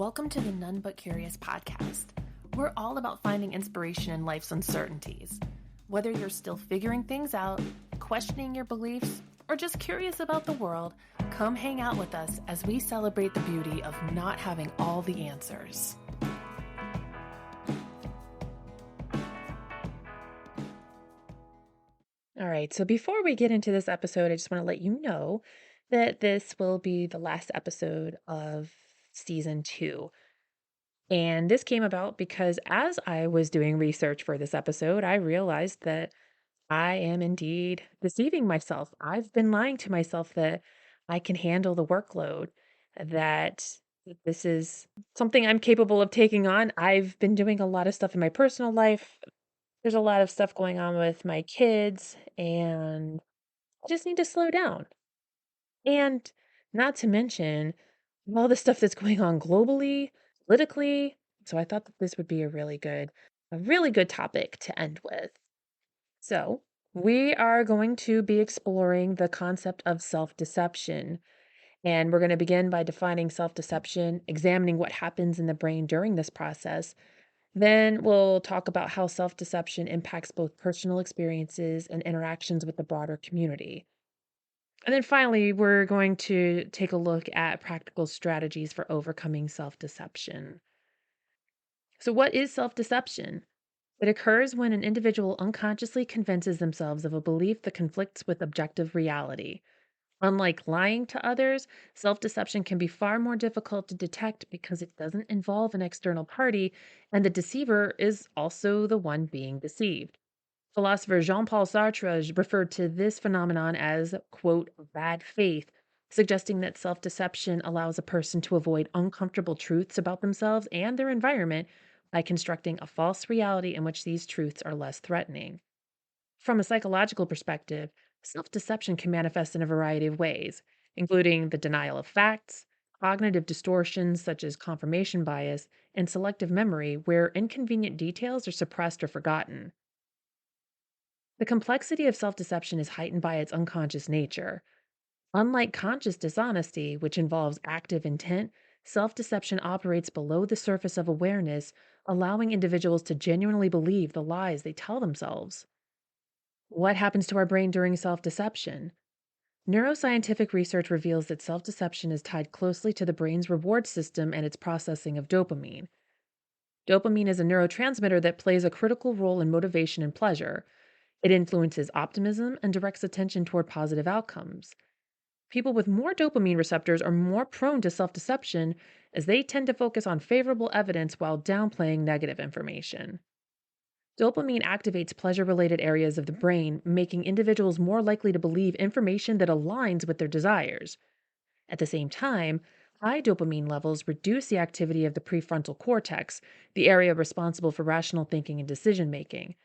Welcome to the None But Curious podcast. We're all about finding inspiration in life's uncertainties. Whether you're still figuring things out, questioning your beliefs, or just curious about the world, come hang out with us as we celebrate the beauty of not having all the answers. All right, so before we get into this episode, I just want to let you know that this will be the last episode of season 2. And this came about because as I was doing research for this episode, I realized that I am indeed deceiving myself. I've been lying to myself that I can handle the workload, that this is something I'm capable of taking on. I've been doing a lot of stuff in my personal life. There's a lot of stuff going on with my kids, and I just need to slow down. And not to mention all the stuff that's going on globally, politically. So I thought that this would be a really good topic to end with. So we are going to be exploring the concept of self-deception. And we're going to begin by defining self-deception, examining what happens in the brain during this process. Then we'll talk about how self-deception impacts both personal experiences and interactions with the broader community. And then finally, we're going to take a look at practical strategies for overcoming self deception. So, what is self deception? It occurs when an individual unconsciously convinces themselves of a belief that conflicts with objective reality. Unlike lying to others, self deception can be far more difficult to detect because it doesn't involve an external party, and the deceiver is also the one being deceived. Philosopher Jean-Paul Sartre referred to this phenomenon as, quote, bad faith, suggesting that self deception allows a person to avoid uncomfortable truths about themselves and their environment by constructing a false reality in which these truths are less threatening. From a psychological perspective, self deception can manifest in a variety of ways, including the denial of facts, cognitive distortions such as confirmation bias, and selective memory, where inconvenient details are suppressed or forgotten. The complexity of self deception is heightened by its unconscious nature. Unlike conscious dishonesty, which involves active intent, self deception operates below the surface of awareness, allowing individuals to genuinely believe the lies they tell themselves. What happens to our brain during self deception? Neuroscientific research reveals that self deception is tied closely to the brain's reward system and its processing of dopamine. Dopamine is a neurotransmitter that plays a critical role in motivation and pleasure. It influences optimism and directs attention toward positive outcomes. People with more dopamine receptors are more prone to self deception as they tend to focus on favorable evidence while downplaying negative information. Dopamine activates pleasure related areas of the brain, making individuals more likely to believe information that aligns with their desires. At the same time, high dopamine levels reduce the activity of the prefrontal cortex, the area responsible for rational thinking and decision making.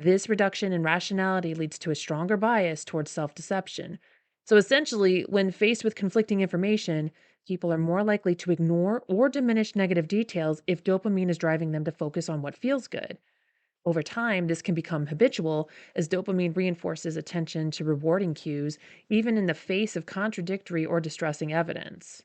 This reduction in rationality leads to a stronger bias towards self deception. So essentially, when faced with conflicting information, people are more likely to ignore or diminish negative details if dopamine is driving them to focus on what feels good. Over time, this can become habitual as dopamine reinforces attention to rewarding cues, even in the face of contradictory or distressing evidence.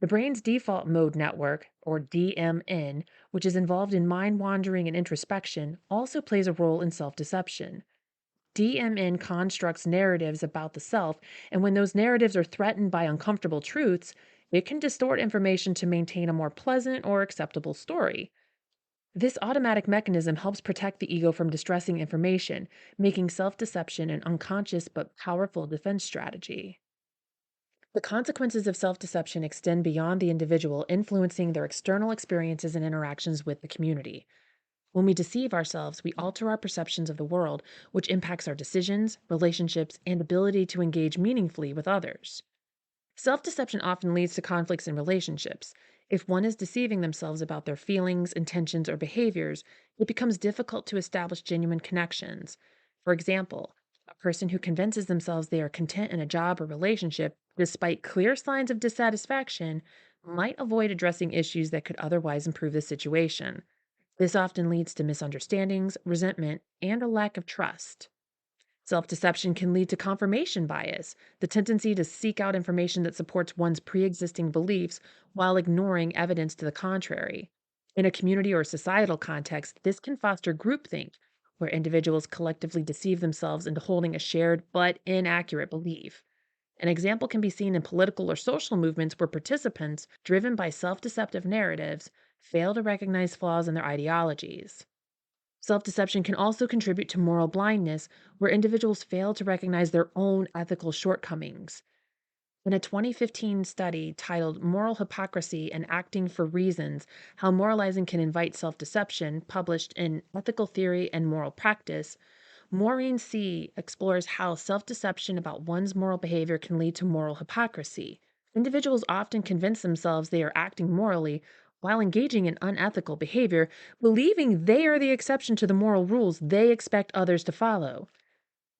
The brain's default mode network, or DMN, which is involved in mind wandering and introspection, also plays a role in self deception. DMN constructs narratives about the self, and when those narratives are threatened by uncomfortable truths, it can distort information to maintain a more pleasant or acceptable story. This automatic mechanism helps protect the ego from distressing information, making self deception an unconscious but powerful defense strategy. The consequences of self deception extend beyond the individual, influencing their external experiences and interactions with the community. When we deceive ourselves, we alter our perceptions of the world, which impacts our decisions, relationships, and ability to engage meaningfully with others. Self deception often leads to conflicts in relationships. If one is deceiving themselves about their feelings, intentions, or behaviors, it becomes difficult to establish genuine connections. For example, a person who convinces themselves they are content in a job or relationship, despite clear signs of dissatisfaction, might avoid addressing issues that could otherwise improve the situation. This often leads to misunderstandings, resentment, and a lack of trust. Self deception can lead to confirmation bias, the tendency to seek out information that supports one's pre existing beliefs while ignoring evidence to the contrary. In a community or societal context, this can foster groupthink, where individuals collectively deceive themselves into holding a shared but inaccurate belief. An example can be seen in political or social movements where participants, driven by self deceptive narratives, fail to recognize flaws in their ideologies. Self deception can also contribute to moral blindness, where individuals fail to recognize their own ethical shortcomings. In a 2015 study titled Moral Hypocrisy and Acting for Reasons How Moralizing Can Invite Self Deception, published in Ethical Theory and Moral Practice, Maureen C. explores how self deception about one's moral behavior can lead to moral hypocrisy. Individuals often convince themselves they are acting morally while engaging in unethical behavior, believing they are the exception to the moral rules they expect others to follow.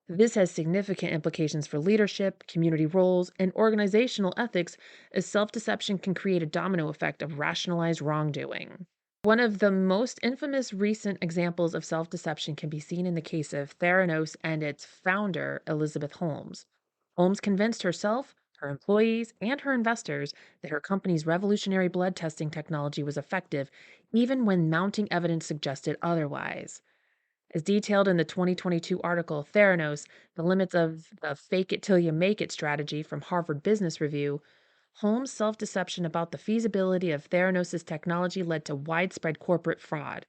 This has significant implications for leadership, community roles, and organizational ethics, as self deception can create a domino effect of rationalized wrongdoing. One of the most infamous recent examples of self deception can be seen in the case of Theranos and its founder, Elizabeth Holmes. Holmes convinced herself, her employees, and her investors that her company's revolutionary blood testing technology was effective, even when mounting evidence suggested otherwise. As detailed in the 2022 article Theranos, The Limits of the Fake It Till You Make It strategy from Harvard Business Review, Holmes' self deception about the feasibility of Theranos' technology led to widespread corporate fraud.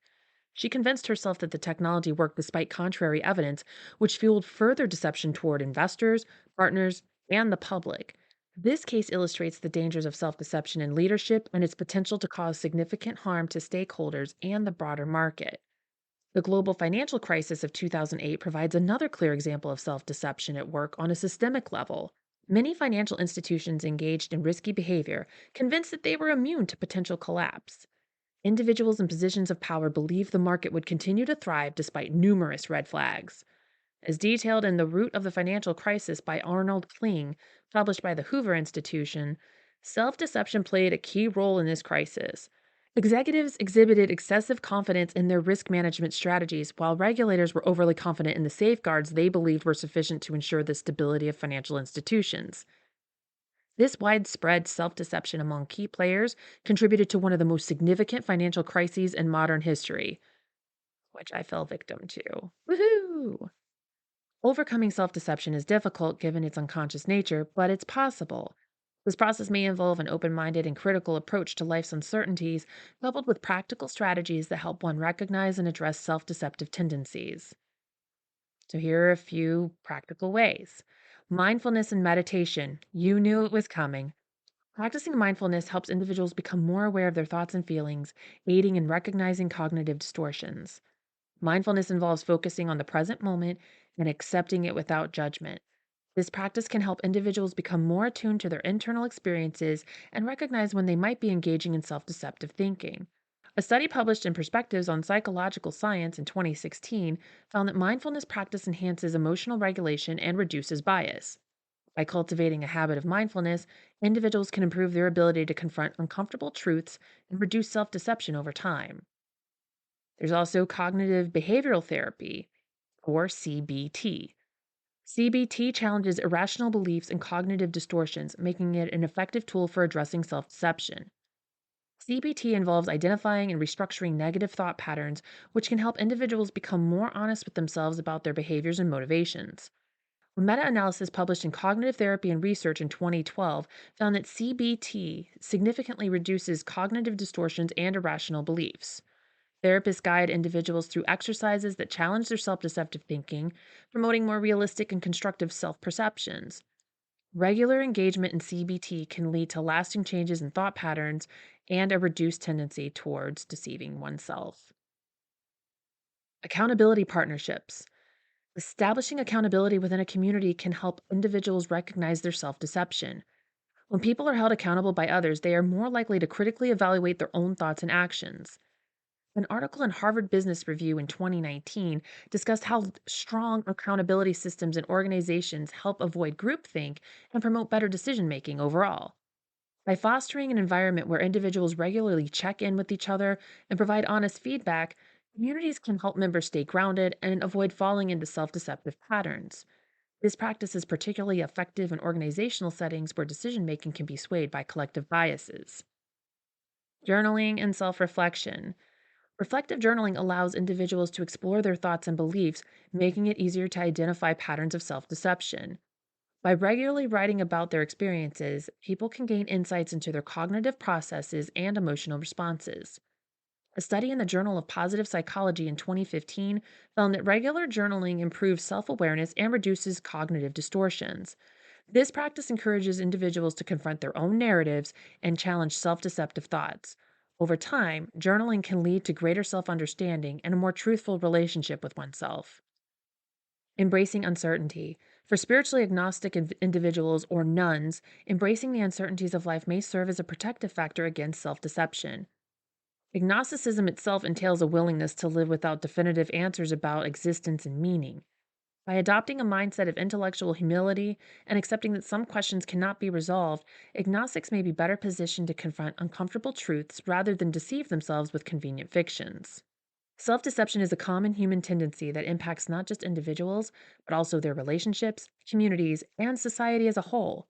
She convinced herself that the technology worked despite contrary evidence, which fueled further deception toward investors, partners, and the public. This case illustrates the dangers of self deception in leadership and its potential to cause significant harm to stakeholders and the broader market. The global financial crisis of 2008 provides another clear example of self deception at work on a systemic level. Many financial institutions engaged in risky behavior, convinced that they were immune to potential collapse. Individuals in positions of power believed the market would continue to thrive despite numerous red flags. As detailed in The Root of the Financial Crisis by Arnold Kling, published by the Hoover Institution, self deception played a key role in this crisis. Executives exhibited excessive confidence in their risk management strategies, while regulators were overly confident in the safeguards they believed were sufficient to ensure the stability of financial institutions. This widespread self deception among key players contributed to one of the most significant financial crises in modern history, which I fell victim to. Woohoo! Overcoming self deception is difficult given its unconscious nature, but it's possible. This process may involve an open minded and critical approach to life's uncertainties, coupled with practical strategies that help one recognize and address self deceptive tendencies. So, here are a few practical ways. Mindfulness and meditation. You knew it was coming. Practicing mindfulness helps individuals become more aware of their thoughts and feelings, aiding in recognizing cognitive distortions. Mindfulness involves focusing on the present moment and accepting it without judgment. This practice can help individuals become more attuned to their internal experiences and recognize when they might be engaging in self deceptive thinking. A study published in Perspectives on Psychological Science in 2016 found that mindfulness practice enhances emotional regulation and reduces bias. By cultivating a habit of mindfulness, individuals can improve their ability to confront uncomfortable truths and reduce self deception over time. There's also cognitive behavioral therapy, or CBT. CBT challenges irrational beliefs and cognitive distortions, making it an effective tool for addressing self deception. CBT involves identifying and restructuring negative thought patterns, which can help individuals become more honest with themselves about their behaviors and motivations. A meta analysis published in Cognitive Therapy and Research in 2012 found that CBT significantly reduces cognitive distortions and irrational beliefs. Therapists guide individuals through exercises that challenge their self deceptive thinking, promoting more realistic and constructive self perceptions. Regular engagement in CBT can lead to lasting changes in thought patterns and a reduced tendency towards deceiving oneself. Accountability partnerships. Establishing accountability within a community can help individuals recognize their self deception. When people are held accountable by others, they are more likely to critically evaluate their own thoughts and actions. An article in Harvard Business Review in 2019 discussed how strong accountability systems in organizations help avoid groupthink and promote better decision making overall. By fostering an environment where individuals regularly check in with each other and provide honest feedback, Communities can help members stay grounded and avoid falling into self deceptive patterns. This practice is particularly effective in organizational settings where decision making can be swayed by collective biases. Journaling and self reflection. Reflective journaling allows individuals to explore their thoughts and beliefs, making it easier to identify patterns of self deception. By regularly writing about their experiences, people can gain insights into their cognitive processes and emotional responses. A study in the Journal of Positive Psychology in 2015 found that regular journaling improves self awareness and reduces cognitive distortions. This practice encourages individuals to confront their own narratives and challenge self deceptive thoughts. Over time, journaling can lead to greater self understanding and a more truthful relationship with oneself. Embracing uncertainty. For spiritually agnostic individuals or nuns, embracing the uncertainties of life may serve as a protective factor against self deception. Agnosticism itself entails a willingness to live without definitive answers about existence and meaning. By adopting a mindset of intellectual humility and accepting that some questions cannot be resolved, agnostics may be better positioned to confront uncomfortable truths rather than deceive themselves with convenient fictions. Self deception is a common human tendency that impacts not just individuals, but also their relationships, communities, and society as a whole.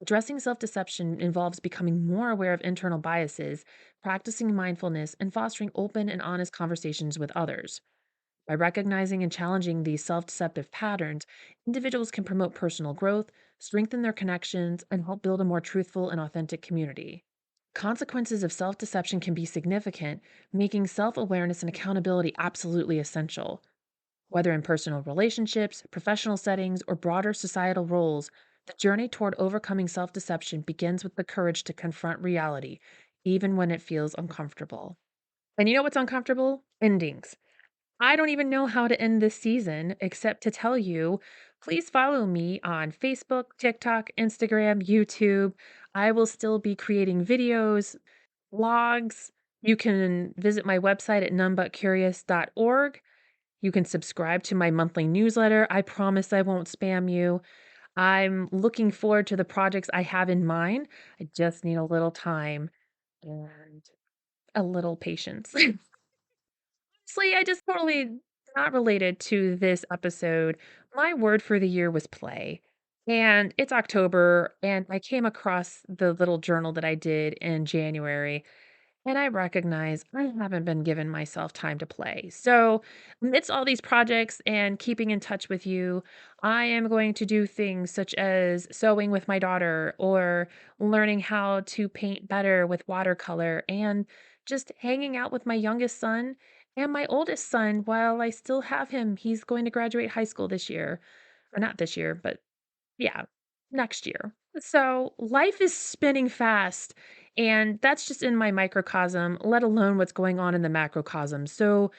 Addressing self deception involves becoming more aware of internal biases, practicing mindfulness, and fostering open and honest conversations with others. By recognizing and challenging these self deceptive patterns, individuals can promote personal growth, strengthen their connections, and help build a more truthful and authentic community. Consequences of self deception can be significant, making self awareness and accountability absolutely essential. Whether in personal relationships, professional settings, or broader societal roles, the journey toward overcoming self deception begins with the courage to confront reality, even when it feels uncomfortable. And you know what's uncomfortable? Endings. I don't even know how to end this season except to tell you please follow me on Facebook, TikTok, Instagram, YouTube. I will still be creating videos, blogs. You can visit my website at numebutcurious.org. You can subscribe to my monthly newsletter. I promise I won't spam you. I'm looking forward to the projects I have in mind. I just need a little time and a little patience. Honestly, I just totally not related to this episode. My word for the year was play. And it's October, and I came across the little journal that I did in January, and I recognize I haven't been giving myself time to play. So, amidst all these projects and keeping in touch with you, I am going to do things such as sewing with my daughter or learning how to paint better with watercolor and just hanging out with my youngest son and my oldest son while I still have him. He's going to graduate high school this year, or not this year, but yeah, next year. So life is spinning fast, and that's just in my microcosm, let alone what's going on in the macrocosm. So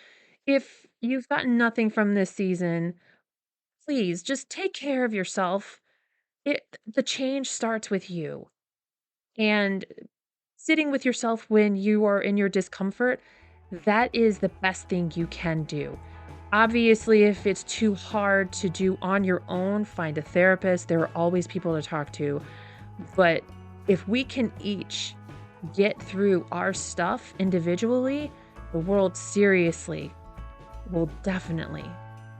if you've gotten nothing from this season, please just take care of yourself. The change starts with you. And sitting with yourself when you are in your discomfort, that is the best thing you can do. Obviously, if it's too hard to do on your own, find a therapist. There are always people to talk to. But if we can each get through our stuff individually, the world seriously will definitely,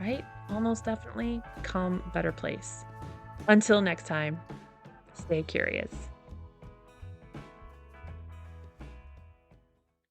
right? Almost definitely become a better place. Until next time, stay curious.